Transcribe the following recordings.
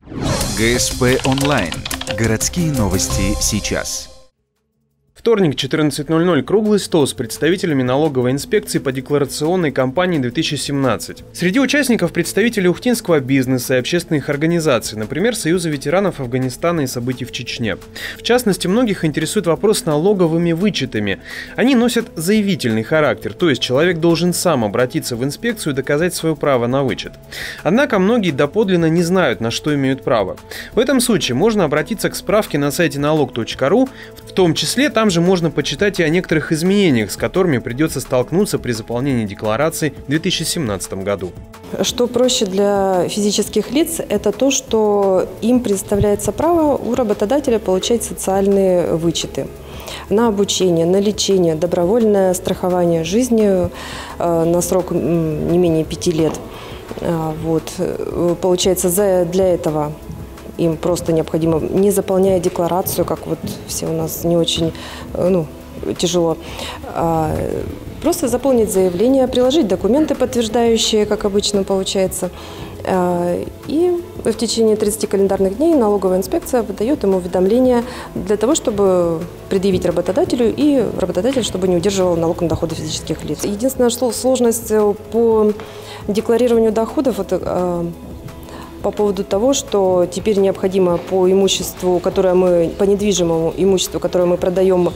ГСП онлайн. Городские новости сейчас. Вторник, 14:00. Круглый стол с представителями налоговой инспекции по декларационной кампании 2017. Среди участников представители ухтинского бизнеса и общественных организаций, например, Союза ветеранов Афганистана и событий в Чечне. В частности, многих интересует вопрос с налоговыми вычетами. Они носят заявительный характер, то есть человек должен сам обратиться в инспекцию и доказать свое право на вычет. Однако многие доподлинно не знают, на что имеют право. В этом случае можно обратиться к справке на сайте налог.ру, в том числе там же можно почитать и о некоторых изменениях, с которыми придется столкнуться при заполнении декларации в 2017 году. Что проще для физических лиц, это то, что им предоставляется право у работодателя получать социальные вычеты на обучение, на лечение, добровольное страхование жизни на срок не менее 5 лет. Получается, для этого им просто необходимо, не заполняя декларацию, как вот все у нас не очень тяжело, просто заполнить заявление, приложить документы, подтверждающие, как обычно получается. И в течение 30 календарных дней налоговая инспекция выдает ему уведомление для того, чтобы предъявить работодателю, и работодатель, чтобы не удерживал налог на доходы физических лиц. Единственная сложность по декларированию доходов по поводу того, что теперь необходимо по имуществу, по недвижимому имуществу, которое мы продаем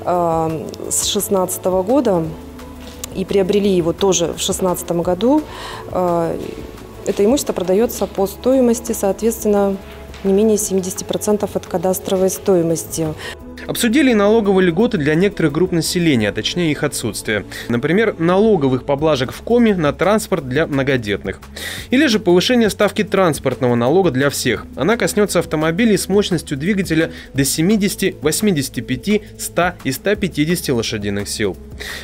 с 2016 года и приобрели его тоже в 2016 году, это имущество продается по стоимости, соответственно, не менее 70% от кадастровой стоимости. Обсудили и налоговые льготы для некоторых групп населения, а точнее их отсутствие. Например, налоговых поблажек в коме на транспорт для многодетных. Или же повышение ставки транспортного налога для всех. Она коснется автомобилей с мощностью двигателя до 70, 85, 100 и 150 лошадиных сил.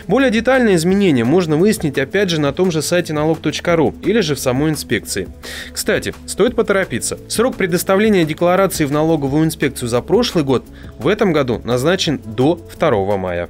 Более детальные изменения можно выяснить опять же на том же сайте налог.ру или же в самой инспекции. Кстати, стоит поторопиться. Срок предоставления декларации в налоговую инспекцию за прошлый год в этом году назначен до 2 мая.